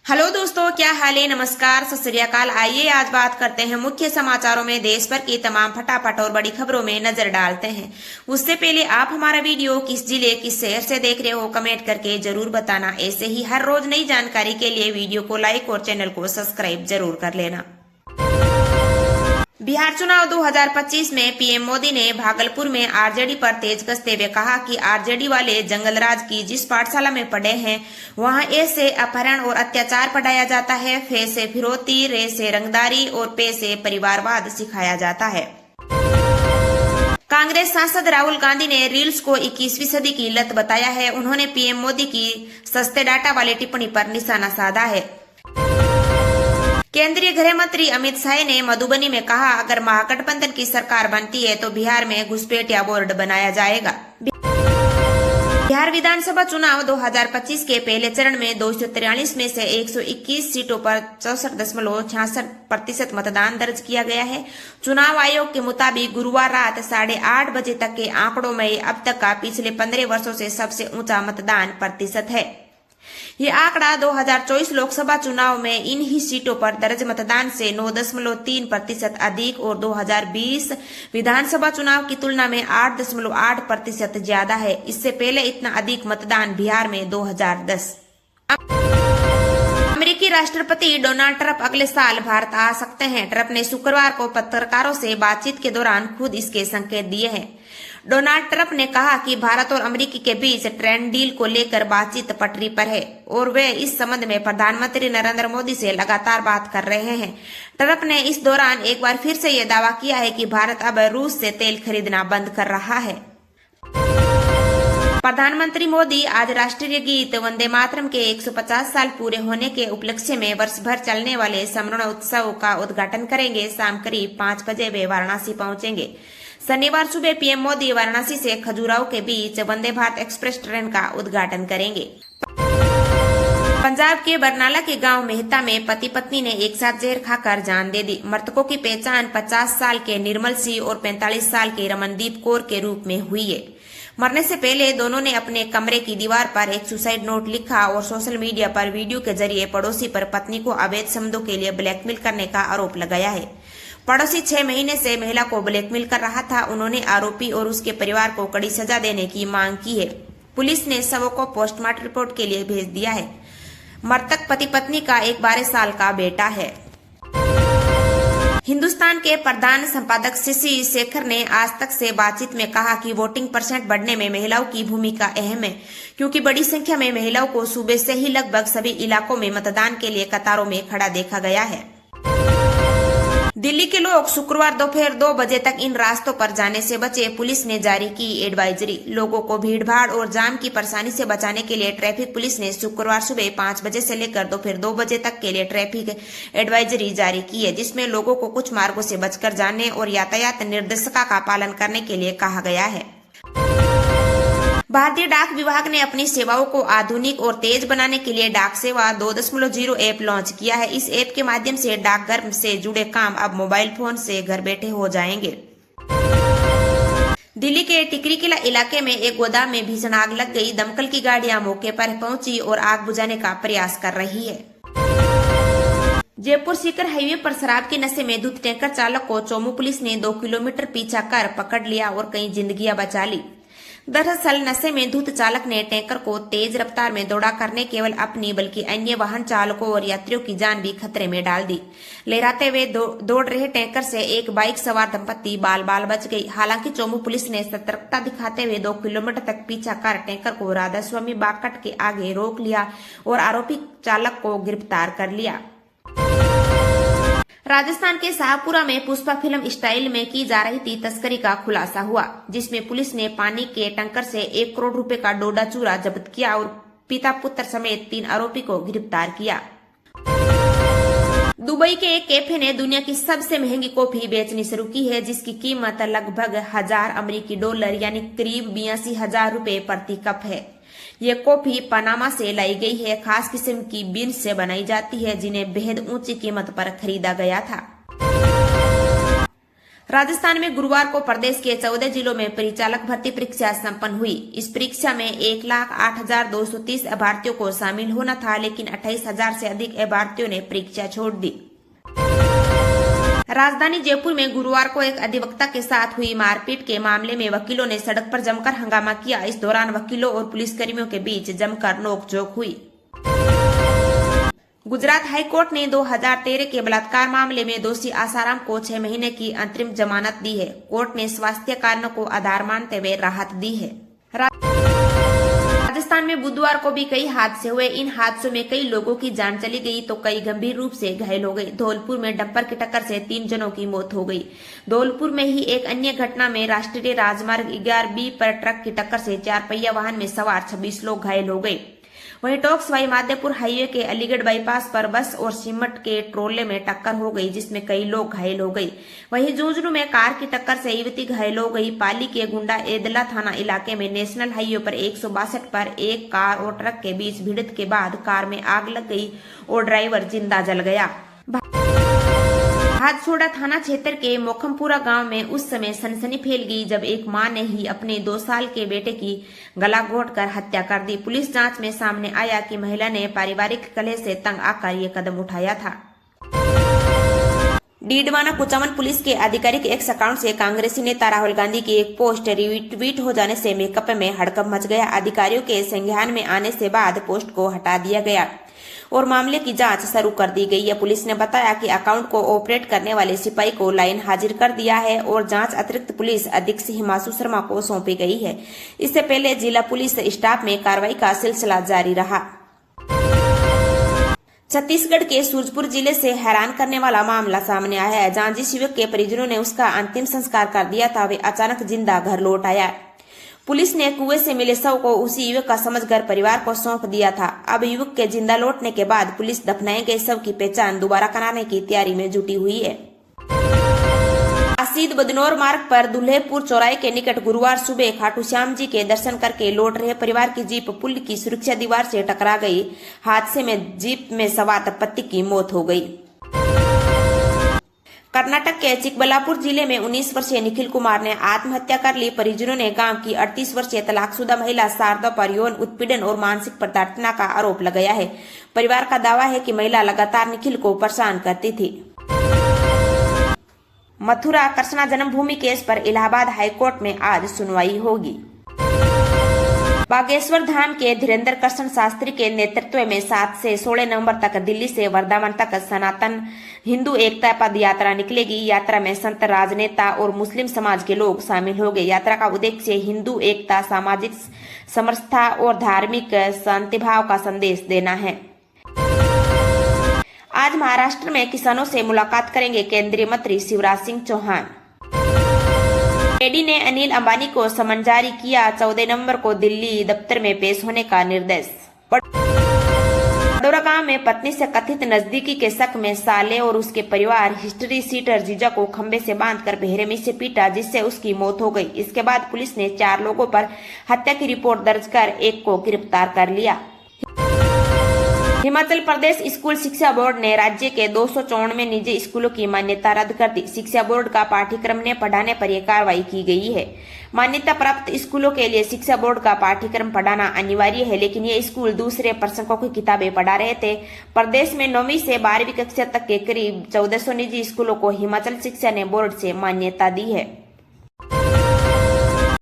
Hello दोस्तों, क्या हाल है। नमस्कार, सत श्री अकाल। आइए आज बात करते हैं मुख्य समाचारों में देश भर की तमाम फटाफट और बड़ी खबरों में नजर डालते हैं। उससे पहले आप हमारा वीडियो किस जिले किस शहर से देख रहे हो कमेंट करके जरूर बताना। ऐसे ही हर रोज नई जानकारी के लिए वीडियो को लाइक और चैनल को सब्सक्राइब जरूर कर लेना। बिहार चुनाव 2025 में पीएम मोदी ने भागलपुर में आरजेडी पर तेज कसते हुए कहा कि आरजेडी वाले जंगलराज की जिस पाठशाला में पढ़े हैं वहां ए से अपहरण और अत्याचार पढ़ाया जाता है, फे से फिरौती, रे से रंगदारी और पे से परिवारवाद सिखाया जाता है। कांग्रेस सांसद राहुल गांधी ने रील्स को 21वीं सदी की लत बताया है। उन्होंने पीएम मोदी की सस्ते डाटा वाली टिप्पणी पर निशाना साधा है। केंद्रीय गृह मंत्री अमित शाह ने मधुबनी में कहा, अगर महागठबंधन की सरकार बनती है तो बिहार में घुसपैठिया बोर्ड बनाया जाएगा। बिहार विधानसभा चुनाव 2025 के पहले चरण में 243 में से 121 सीटों पर 64.66% मतदान दर्ज किया गया है। चुनाव आयोग के मुताबिक गुरुवार रात 8:30 बजे तक के आंकड़ों में अब तक का पिछले 15 वर्षों से सबसे ऊंचा मतदान प्रतिशत है। ये आंकड़ा 2024 लोकसभा चुनाव में इन ही सीटों पर दर्ज मतदान से 9.3% अधिक और 2020 विधानसभा चुनाव की तुलना में 8.8% ज्यादा है। इससे पहले इतना अधिक मतदान बिहार में 2010। अमेरिकी राष्ट्रपति डोनाल्ड ट्रंप अगले साल भारत आ सकते हैं। ट्रंप ने शुक्रवार को पत्रकारों से बातचीत के दौरान खुद इसके संकेत दिए हैं। डोनाल्ड ट्रंप ने कहा कि भारत और अमेरिकी के बीच ट्रेड डील को लेकर बातचीत पटरी पर है और वे इस संबंध में प्रधानमंत्री नरेंद्र मोदी से लगातार बात कर रहे हैं। ट्रंप ने इस दौरान एक बार फिर से यह दावा किया है कि भारत अब रूस से तेल खरीदना बंद कर रहा है। प्रधानमंत्री मोदी आज राष्ट्रीय गीत वंदे मातरम के 150 साल पूरे होने के उपलक्ष्य में वर्ष भर चलने वाले स्मरण उत्सव का उद्घाटन करेंगे। शाम करीब 5 बजे वे वाराणसी पहुंचेंगे। शनिवार सुबह पीएम मोदी वाराणसी से खजुराहो के बीच वंदे भारत एक्सप्रेस ट्रेन का उद्घाटन करेंगे। पंजाब के बरनाला के गांव मेहता में पति पत्नी ने एक साथ जहर खाकर जान दे दी। मृतकों की पहचान 50 साल के निर्मल सिंह और 45 साल के रमनदीप कौर के रूप में हुई है। मरने से पहले दोनों ने अपने कमरे की दीवार पर एक सुसाइड नोट लिखा और सोशल मीडिया पर वीडियो के जरिए पड़ोसी पर पत्नी को अवैध संबंधों के लिए ब्लैकमेल करने का आरोप लगाया है। पड़ोसी 6 महीने से महिला को ब्लैकमेल कर रहा था। उन्होंने आरोपी और उसके परिवार को कड़ी सजा देने की मांग की है। पुलिस ने शवों को पोस्टमार्टम रिपोर्ट के लिए भेज दिया है। मृतक पति पत्नी का एक 12 साल का बेटा है। हिंदुस्तान के प्रधान संपादक शशि शेखर ने आज तक से बातचीत में कहा कि वोटिंग परसेंट बढ़ने में महिलाओं की भूमिका अहम है, क्योंकि बड़ी संख्या में महिलाओं को सुबह से ही लगभग सभी इलाकों में मतदान के लिए कतारों में खड़ा देखा गया है। दिल्ली के लोग शुक्रवार दोपहर 2 बजे तक इन रास्तों पर जाने से बचे। पुलिस ने जारी की एडवाइजरी। लोगों को भीड़भाड़ और जाम की परेशानी से बचाने के लिए ट्रैफिक पुलिस ने शुक्रवार सुबह 5 बजे से लेकर दोपहर 2 बजे तक के लिए ट्रैफिक एडवाइजरी जारी की है, जिसमें लोगों को कुछ मार्गों से बचकर जाने और यातायात निर्देशिका का पालन करने के लिए कहा गया है। भारतीय डाक विभाग ने अपनी सेवाओं को आधुनिक और तेज बनाने के लिए डाक सेवा 2.0 ऐप लॉन्च किया है। इस ऐप के माध्यम से डाकघर से जुड़े काम अब मोबाइल फोन से घर बैठे हो जाएंगे। दिल्ली के टिकरी किला इलाके में एक गोदाम में भीषण आग लग गई। दमकल की गाड़ियां मौके पर पहुंची और आग बुझाने का प्रयास कर रही है। जयपुर सीकर हाईवे पर शराब के नशे में धुत टैंकर चालक को चौमू पुलिस ने 2 किलोमीटर पीछा कर पकड़ लिया और कई जिंदगियां बचा ली। दरअसल नशे में धुत चालक ने टैंकर को तेज रफ्तार में दौड़ा करने केवल अपनी बल्कि अन्य वाहन चालकों और यात्रियों की जान भी खतरे में डाल दी। लहराते हुए दौड़ रहे टैंकर से एक बाइक सवार दंपत्ति बाल बाल बच गई। हालांकि चौमू पुलिस ने सतर्कता दिखाते हुए 2 किलोमीटर तक पीछा कर टैंकर को राधा स्वामी बागकट के आगे रोक लिया और आरोपी चालक को गिरफ्तार कर लिया। राजस्थान के शाहपुरा में पुष्पा फिल्म स्टाइल में की जा रही थी तस्करी का खुलासा हुआ, जिसमें पुलिस ने पानी के टैंकर से 1 करोड़ रुपए का डोडा चूरा जब्त किया और पिता पुत्र समेत 3 आरोपी को गिरफ्तार किया। दुबई के एक कैफे ने दुनिया की सबसे महंगी कॉफी बेचनी शुरू की है, जिसकी कीमत लगभग 1000 अमेरिकी डॉलर यानी करीब 82,000 रुपए प्रति कप है। ये कॉफी पनामा से लाई गई है। खास किस्म की बीन्स से बनाई जाती है, जिन्हें बेहद ऊंची कीमत पर खरीदा गया था। राजस्थान में गुरुवार को प्रदेश के 14 जिलों में परिचालक भर्ती परीक्षा संपन्न हुई। इस परीक्षा में 1,08,230 अभ्यर्थियों को शामिल होना था, लेकिन 28,000 से अधिक अभ्यर्थियों ने परीक्षा छोड़ दी। राजधानी जयपुर में गुरुवार को एक अधिवक्ता के साथ हुई मारपीट के मामले में वकीलों ने सड़क पर जमकर हंगामा किया। इस दौरान वकीलों और पुलिसकर्मियों के बीच जमकर नोकझोंक हुई। गुजरात हाईकोर्ट ने 2013 के बलात्कार मामले में दोषी आसाराम को 6 महीने की अंतरिम जमानत दी है। कोर्ट ने स्वास्थ्य कारणों को आधार मानते हुए राहत दी है। राजस्थान में बुधवार को भी कई हादसे हुए। इन हादसों में कई लोगों की जान चली गई तो कई गंभीर रूप से घायल हो गए। धौलपुर में डंपर की टक्कर से 3 जनों की मौत हो गई। धौलपुर में ही एक अन्य घटना में राष्ट्रीय राजमार्ग 11B पर ट्रक की टक्कर से 4 पहिया वाहन में सवार 26 लोग घायल हो गए। वहीं टोंक सवाई माधोपुर हाईवे के अलीगढ़ बाईपास पर बस और सीमेंट के ट्रोले में टक्कर हो गई, जिसमें कई लोग घायल हो गए। वहीं झुंझुनू में कार की टक्कर से युवती घायल हो गई। पाली के गुंडा एदला थाना इलाके में नेशनल हाईवे पर 162 पर एक कार और ट्रक के बीच भिड़ंत के बाद कार में आग लग गई और ड्राइवर जिंदा जल गया। हाथसोड़ा थाना क्षेत्र के मोखमपुरा गांव में उस समय सनसनी फैल गई जब एक मां ने ही अपने 2 साल के बेटे की गला घोंटकर हत्या कर दी। पुलिस जांच में सामने आया कि महिला ने पारिवारिक कलह से तंग आकर ये कदम उठाया था। डीडवाना कुचामन पुलिस के आधिकारिक एक्स अकाउंट से कांग्रेसी नेता राहुल गांधी की एक पोस्ट रीट्वीट हो जाने से मेकअप में हड़कंप मच गया। अधिकारियों के संज्ञान में आने से बाद पोस्ट को हटा दिया गया और मामले की जांच शुरू कर दी गई है। पुलिस ने बताया कि अकाउंट को ऑपरेट करने वाले सिपाही को लाइन हाजिर कर दिया है और जांच अतिरिक्त पुलिस अधीक्षक हिमांशु शर्मा को सौंपी गई है। इससे पहले जिला पुलिस स्टाफ में कार्रवाई का सिलसिला जारी रहा। छत्तीसगढ़ के सूरजपुर जिले से हैरान करने वाला मामला सामने आया है, जहां जिस युवक के परिजनों ने उसका अंतिम संस्कार कर दिया था, वे अचानक जिंदा घर लौट आया। पुलिस ने कुएं से मिले शव को उसी युवक का समझकर परिवार को सौंप दिया था। अब युवक के जिंदा लौटने के बाद पुलिस दफनाए गए शव की पहचान दोबारा कराने की तैयारी में जुटी हुई है। आसीद बदनौर मार्ग पर दुल्हेपुर चौराहे के निकट गुरुवार सुबह खाटू श्याम जी के दर्शन करके लौट रहे परिवार की जीप पुल की सुरक्षा दीवार से टकरा गई। हादसे में जीप में सवार पति की मौत हो गई। कर्नाटक के चिकबल्लापुर जिले में 19 वर्षीय निखिल कुमार ने आत्महत्या कर ली। परिजनों ने गांव की 38 वर्षीय तलाकशुदा महिला शारदा पर यौन उत्पीड़न और मानसिक प्रताड़ना का आरोप लगाया है। परिवार का दावा है कि महिला लगातार निखिल को परेशान करती थी। मथुरा कृष्णा जन्मभूमि केस पर इलाहाबाद हाईकोर्ट में आज सुनवाई होगी। बागेश्वर धाम के धीरेन्द्र कृष्ण शास्त्री के नेतृत्व में 7 से 16 नवंबर तक दिल्ली से वृंदावन तक सनातन हिंदू एकता पद यात्रा निकलेगी। यात्रा में संत, राजनेता और मुस्लिम समाज के लोग शामिल होंगे। यात्रा का उद्देश्य हिंदू एकता, सामाजिक समरसता और धार्मिक शांतिभाव का संदेश देना है। आज महाराष्ट्र में किसानों से मुलाकात करेंगे केंद्रीय मंत्री शिवराज सिंह चौहान। ईडी ने अनिल अंबानी को समन जारी किया। 14 नवंबर को दिल्ली दफ्तर में पेश होने का निर्देश। बड़ौरा गांव में पत्नी से कथित नजदीकी के शक में साले और उसके परिवार हिस्ट्री सीटर जीजा को खंबे से बांधकर बेरहमी से पीटा, जिससे उसकी मौत हो गई। इसके बाद पुलिस ने 4 लोगों पर हत्या की रिपोर्ट दर्ज कर एक को गिरफ्तार कर लिया। हिमाचल प्रदेश स्कूल शिक्षा बोर्ड ने राज्य के 294 निजी स्कूलों की मान्यता रद्द कर दी। शिक्षा बोर्ड का पाठ्यक्रम ने पढ़ाने पर यह कार्रवाई की गई है। मान्यता प्राप्त स्कूलों के लिए शिक्षा बोर्ड का पाठ्यक्रम पढ़ाना अनिवार्य है, लेकिन ये स्कूल दूसरे प्रसंगों की किताबें पढ़ा रहे थे। प्रदेश में 9वीं से 12वीं कक्षा तक के करीब 1400 निजी स्कूलों को हिमाचल शिक्षा ने बोर्ड से मान्यता दी है।